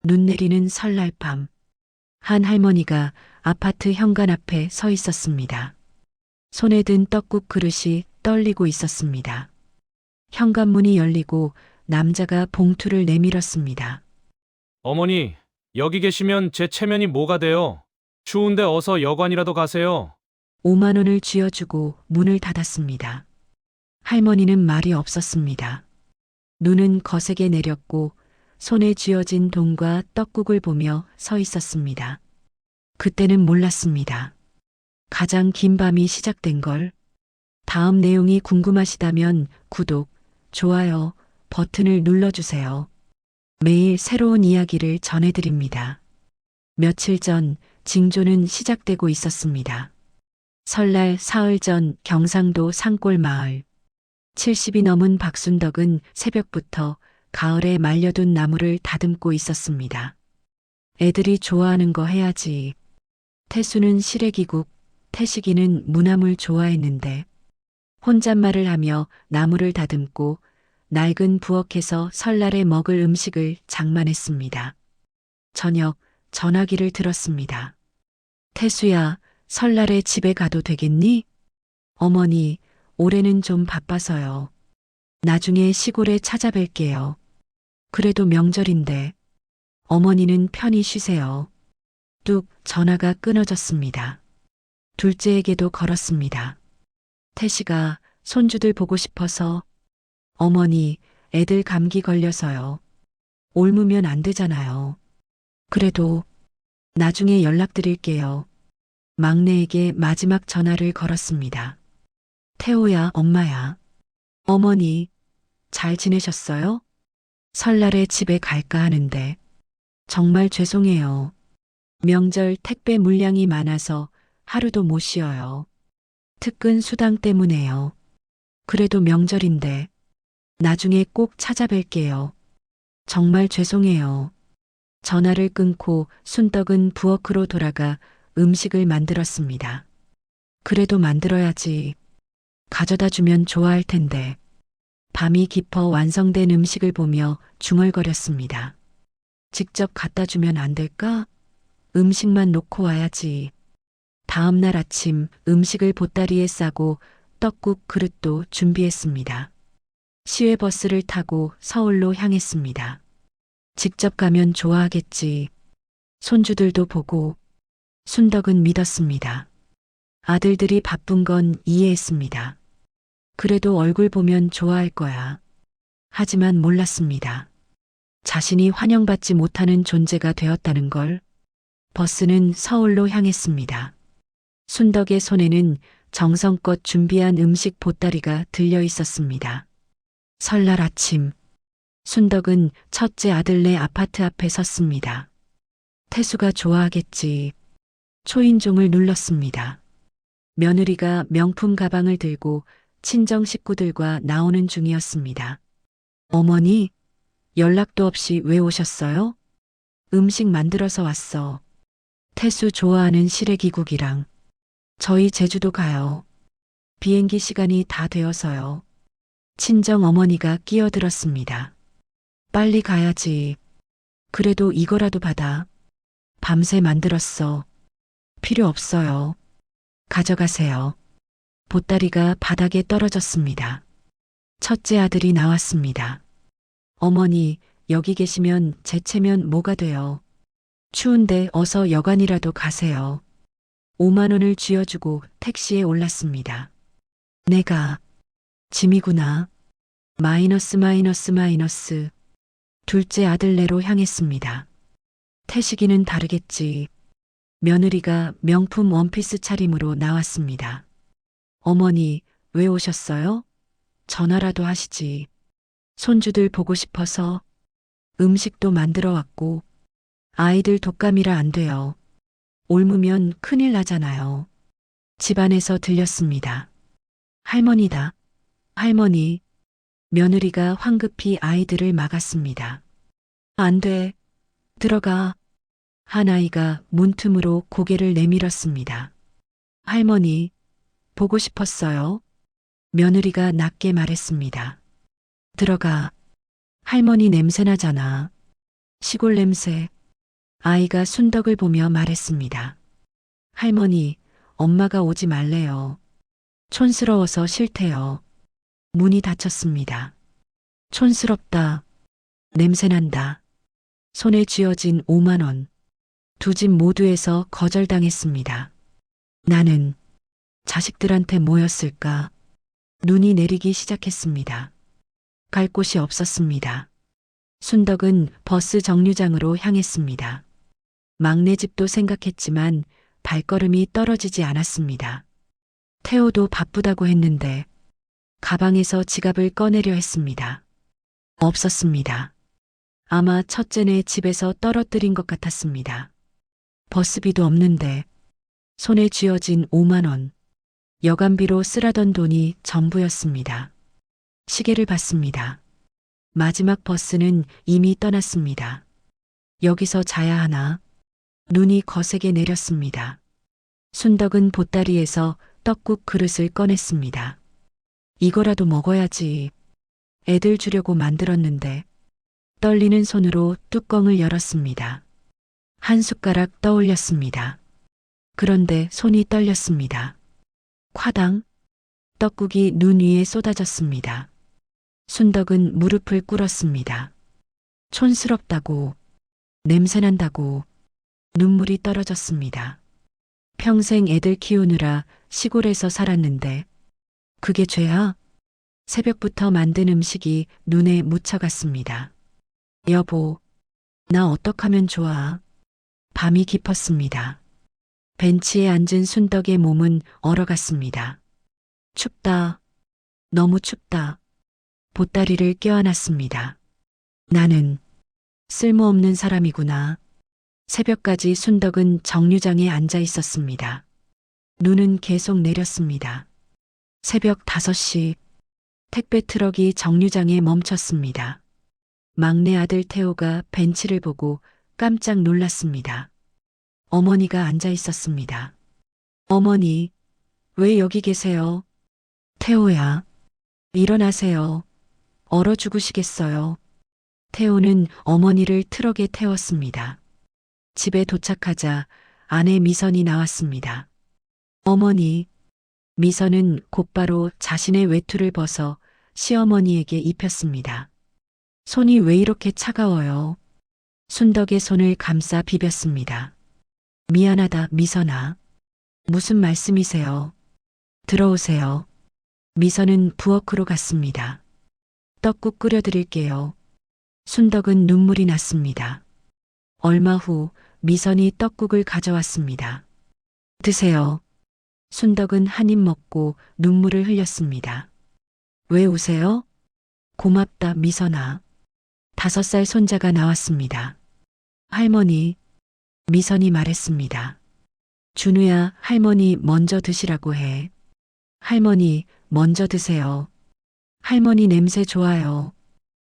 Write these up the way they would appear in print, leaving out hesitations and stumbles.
눈 내리는 설날 밤, 한 할머니가 아파트 현관 앞에 서 있었습니다. 손에 든 떡국 그릇이 떨리고 있었습니다. 현관문이 열리고 남자가 봉투를 내밀었습니다. 어머니, 여기 계시면 제 체면이 뭐가 돼요? 추운데 어서 여관이라도 가세요. 5만 원을 쥐어주고 문을 닫았습니다. 할머니는 말이 없었습니다. 눈은 거세게 내렸고 손에 쥐어진 돈과 떡국을 보며 서 있었습니다. 그때는 몰랐습니다. 가장 긴 밤이 시작된 걸. 다음 내용이 궁금하시다면 구독, 좋아요 버튼을 눌러주세요. 매일 새로운 이야기를 전해드립니다. 며칠 전 징조는 시작되고 있었습니다. 설날 사흘 전 경상도 산골 마을. 70이 넘은 박순덕은 새벽부터 가을에 말려둔 나무를 다듬고 있었습니다. 애들이 좋아하는 거 해야지. 태수는 시래기국, 태식이는 무나물 좋아했는데 혼잣말을 하며 나무를 다듬고 낡은 부엌에서 설날에 먹을 음식을 장만했습니다. 저녁 전화기를 들었습니다. 태수야, 설날에 집에 가도 되겠니? 어머니, 올해는 좀 바빠서요. 나중에 시골에 찾아뵐게요. 그래도 명절인데. 어머니는 편히 쉬세요. 뚝 전화가 끊어졌습니다. 둘째에게도 걸었습니다. 태시가 손주들 보고 싶어서. 어머니, 애들 감기 걸려서요. 옮으면 안 되잖아요. 그래도 나중에 연락드릴게요. 막내에게 마지막 전화를 걸었습니다. 태호야, 엄마야. 어머니, 잘 지내셨어요? 설날에 집에 갈까 하는데. 정말 죄송해요. 명절 택배 물량이 많아서 하루도 못 쉬어요. 특근 수당 때문에요. 그래도 명절인데. 나중에 꼭 찾아뵐게요. 정말 죄송해요. 전화를 끊고 순덕은 부엌으로 돌아가 음식을 만들었습니다. 그래도 만들어야지. 가져다 주면 좋아할 텐데. 밤이 깊어 완성된 음식을 보며 중얼거렸습니다. 직접 갖다 주면 안 될까? 음식만 놓고 와야지. 다음 날 아침 음식을 보따리에 싸고 떡국 그릇도 준비했습니다. 시외버스를 타고 서울로 향했습니다. 직접 가면 좋아하겠지. 손주들도 보고. 순덕은 믿었습니다. 아들들이 바쁜 건 이해했습니다. 그래도 얼굴 보면 좋아할 거야. 하지만 몰랐습니다. 자신이 환영받지 못하는 존재가 되었다는 걸. 버스는 서울로 향했습니다. 순덕의 손에는 정성껏 준비한 음식 보따리가 들려 있었습니다. 설날 아침, 순덕은 첫째 아들네 아파트 앞에 섰습니다. 태수가 좋아하겠지. 초인종을 눌렀습니다. 며느리가 명품 가방을 들고 친정 식구들과 나오는 중이었습니다. 어머니, 연락도 없이 왜 오셨어요? 음식 만들어서 왔어. 태수 좋아하는 시래기국이랑. 저희 제주도 가요. 비행기 시간이 다 되어서요. 친정 어머니가 끼어들었습니다. 빨리 가야지. 그래도 이거라도 받아. 밤새 만들었어. 필요 없어요. 가져가세요. 보따리가 바닥에 떨어졌습니다. 첫째 아들이 나왔습니다. 어머니, 여기 계시면 제 체면 뭐가 돼요? 추운데 어서 여관이라도 가세요. 5만 원을 쥐어주고 택시에 올랐습니다. 내가 짐이구나. 마이너스 마이너스 마이너스. 둘째 아들네로 향했습니다. 태식이는 다르겠지. 며느리가 명품 원피스 차림으로 나왔습니다. 어머니, 왜 오셨어요? 전화라도 하시지. 손주들 보고 싶어서. 음식도 만들어 왔고. 아이들 독감이라 안 돼요. 옮으면 큰일 나잖아요. 집안에서 들렸습니다. 할머니다. 할머니. 며느리가 황급히 아이들을 막았습니다. 안 돼. 들어가. 한 아이가 문틈으로 고개를 내밀었습니다. 할머니, 보고 싶었어요. 며느리가 낮게 말했습니다. 들어가. 할머니 냄새나잖아. 시골 냄새. 아이가 순덕을 보며 말했습니다. 할머니, 엄마가 오지 말래요. 촌스러워서 싫대요. 문이 닫혔습니다. 촌스럽다. 냄새난다. 손에 쥐어진 5만 원. 두 집 모두에서 거절당했습니다. 나는 자식들한테 뭐였을까? 눈이 내리기 시작했습니다. 갈 곳이 없었습니다. 순덕은 버스 정류장으로 향했습니다. 막내 집도 생각했지만 발걸음이 떨어지지 않았습니다. 태호도 바쁘다고 했는데 가방에서 지갑을 꺼내려 했습니다. 없었습니다. 아마 첫째네 집에서 떨어뜨린 것 같았습니다. 버스비도 없는데 손에 쥐어진 5만 원. 여간비로 쓰라던 돈이 전부였습니다. 시계를 봤습니다. 마지막 버스는 이미 떠났습니다. 여기서 자야 하나? 눈이 거세게 내렸습니다. 순덕은 보따리에서 떡국 그릇을 꺼냈습니다. 이거라도 먹어야지. 애들 주려고 만들었는데 떨리는 손으로 뚜껑을 열었습니다. 한 숟가락 떠올렸습니다. 그런데 손이 떨렸습니다. 콰당 떡국이 눈 위에 쏟아졌습니다. 순덕은 무릎을 꿇었습니다. 촌스럽다고, 냄새난다고, 눈물이 떨어졌습니다. 평생 애들 키우느라 시골에서 살았는데 그게 죄야? 새벽부터 만든 음식이 눈에 묻혀갔습니다. 여보, 나 어떡하면 좋아? 밤이 깊었습니다. 벤치에 앉은 순덕의 몸은 얼어갔습니다. 춥다. 너무 춥다. 보따리를 껴안았습니다. 나는 쓸모없는 사람이구나. 새벽까지 순덕은 정류장에 앉아 있었습니다. 눈은 계속 내렸습니다. 새벽 5시 택배 트럭이 정류장에 멈췄습니다. 막내 아들 태호가 벤치를 보고 깜짝 놀랐습니다. 어머니가 앉아 있었습니다. 어머니, 왜 여기 계세요? 태호야, 일어나세요. 얼어 죽으시겠어요. 태호는 어머니를 트럭에 태웠습니다. 집에 도착하자 아내 미선이 나왔습니다. 어머니, 미선은 곧바로 자신의 외투를 벗어 시어머니에게 입혔습니다. 손이 왜 이렇게 차가워요? 순덕의 손을 감싸 비볐습니다. 미안하다, 미선아. 무슨 말씀이세요? 들어오세요. 미선은 부엌으로 갔습니다. 떡국 끓여드릴게요. 순덕은 눈물이 났습니다. 얼마 후 미선이 떡국을 가져왔습니다. 드세요. 순덕은 한 입 먹고 눈물을 흘렸습니다. 왜 우세요? 고맙다, 미선아. 5살 손자가 나왔습니다. 할머니, 미선이 말했습니다. 준우야, 할머니 먼저 드시라고 해. 할머니, 먼저 드세요. 할머니 냄새 좋아요.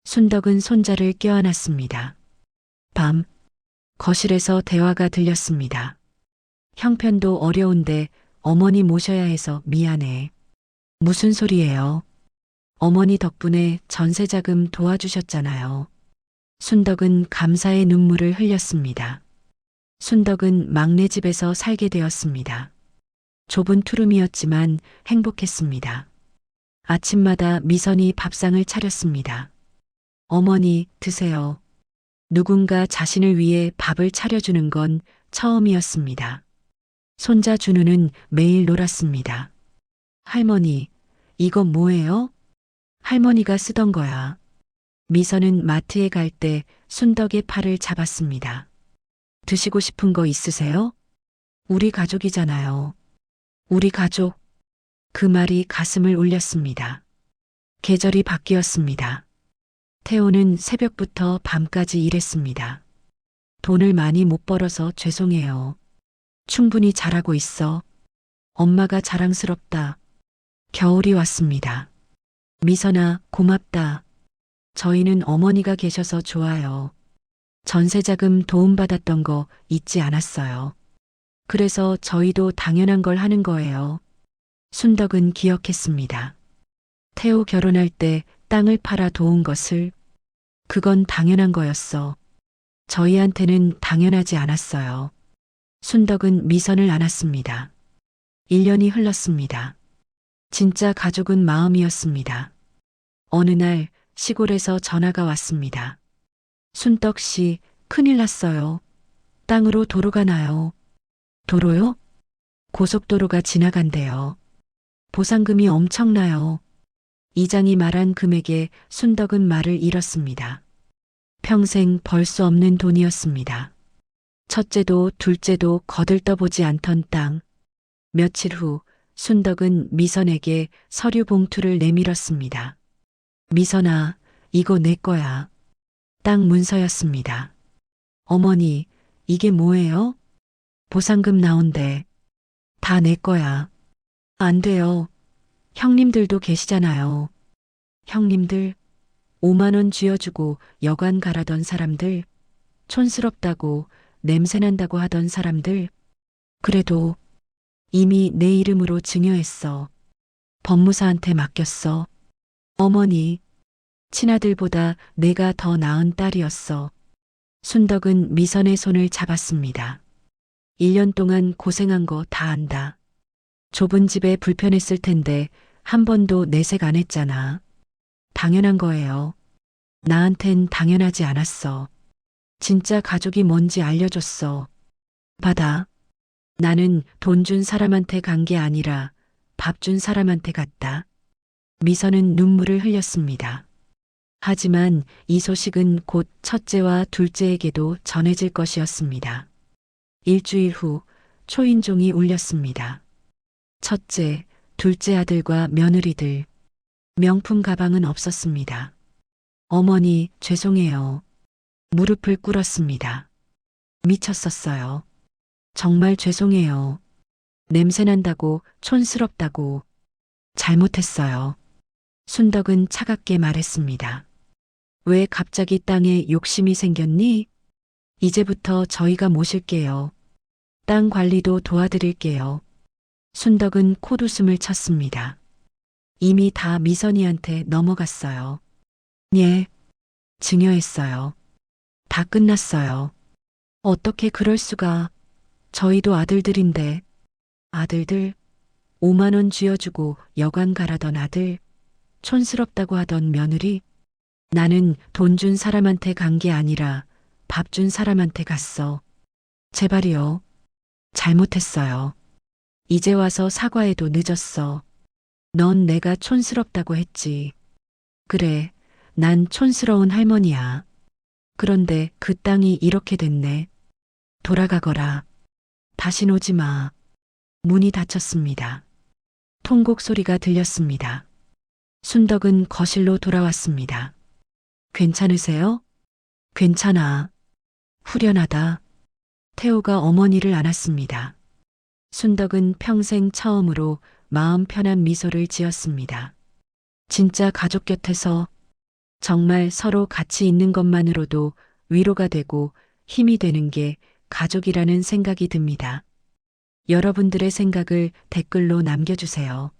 순덕은 손자를 껴안았습니다. 밤, 거실에서 대화가 들렸습니다. 형편도 어려운데 어머니 모셔야 해서 미안해. 무슨 소리예요? 어머니 덕분에 전세자금 도와주셨잖아요. 순덕은 감사의 눈물을 흘렸습니다. 순덕은 막내 집에서 살게 되었습니다. 좁은 투룸이었지만 행복했습니다. 아침마다 미선이 밥상을 차렸습니다. 어머니, 드세요. 누군가 자신을 위해 밥을 차려주는 건 처음이었습니다. 손자 준우는 매일 놀았습니다. 할머니, 이거 뭐예요? 할머니가 쓰던 거야. 미선은 마트에 갈 때 순덕의 팔을 잡았습니다. 드시고 싶은 거 있으세요? 우리 가족이잖아요. 우리 가족. 그 말이 가슴을 울렸습니다. 계절이 바뀌었습니다. 태호는 새벽부터 밤까지 일했습니다. 돈을 많이 못 벌어서 죄송해요. 충분히 잘하고 있어. 엄마가 자랑스럽다. 겨울이 왔습니다. 미선아, 고맙다. 저희는 어머니가 계셔서 좋아요. 전세자금 도움받았던 거 잊지 않았어요. 그래서 저희도 당연한 걸 하는 거예요. 순덕은 기억했습니다. 태호 결혼할 때 땅을 팔아 도운 것을. 그건 당연한 거였어. 저희한테는 당연하지 않았어요. 순덕은 미선을 안았습니다. 1년이 흘렀습니다. 진짜 가족은 마음이었습니다. 어느 날 시골에서 전화가 왔습니다. 순덕 씨, 큰일 났어요. 땅으로 도로가 나요. 도로요? 고속도로가 지나간대요. 보상금이 엄청나요. 이장이 말한 금액에 순덕은 말을 잃었습니다. 평생 벌 수 없는 돈이었습니다. 첫째도 둘째도 거들떠보지 않던 땅. 며칠 후 순덕은 미선에게 서류 봉투를 내밀었습니다. 미선아, 이거 내 거야. 땅 문서였습니다. 어머니, 이게 뭐예요? 보상금 나온대. 다 내 거야. 안 돼요. 형님들도 계시잖아요. 형님들, 5만 원 쥐어주고 여관 가라던 사람들, 촌스럽다고 냄새난다고 하던 사람들, 그래도 이미 내 이름으로 증여했어. 법무사한테 맡겼어. 어머니, 친아들보다 내가 더 나은 딸이었어. 순덕은 미선의 손을 잡았습니다. 1년 동안 고생한 거 다 안다. 좁은 집에 불편했을 텐데 한 번도 내색 안 했잖아. 당연한 거예요. 나한텐 당연하지 않았어. 진짜 가족이 뭔지 알려줬어. 받아. 나는 돈 준 사람한테 간 게 아니라 밥 준 사람한테 갔다. 미선은 눈물을 흘렸습니다. 하지만 이 소식은 곧 첫째와 둘째에게도 전해질 것이었습니다. 일주일 후 초인종이 울렸습니다. 첫째, 둘째 아들과 며느리들. 명품 가방은 없었습니다. 어머니, 죄송해요. 무릎을 꿇었습니다. 미쳤었어요. 정말 죄송해요. 냄새난다고, 촌스럽다고. 잘못했어요. 순덕은 차갑게 말했습니다. 왜 갑자기 땅에 욕심이 생겼니? 이제부터 저희가 모실게요. 땅 관리도 도와드릴게요. 순덕은 콧웃음을 쳤습니다. 이미 다 미선이한테 넘어갔어요. 예, 증여했어요. 다 끝났어요. 어떻게 그럴 수가. 저희도 아들들인데. 아들들, 5만 원 쥐어주고 여관 가라던 아들, 촌스럽다고 하던 며느리. 나는 돈 준 사람한테 간 게 아니라 밥 준 사람한테 갔어. 제발이요. 잘못했어요. 이제 와서 사과해도 늦었어. 넌 내가 촌스럽다고 했지. 그래, 난 촌스러운 할머니야. 그런데 그 땅이 이렇게 됐네. 돌아가거라. 다신 오지 마. 문이 닫혔습니다. 통곡 소리가 들렸습니다. 순덕은 거실로 돌아왔습니다. 괜찮으세요? 괜찮아. 후련하다. 태호가 어머니를 안았습니다. 순덕은 평생 처음으로 마음 편한 미소를 지었습니다. 진짜 가족 곁에서 정말 서로 같이 있는 것만으로도 위로가 되고 힘이 되는 게 가족이라는 생각이 듭니다. 여러분들의 생각을 댓글로 남겨주세요.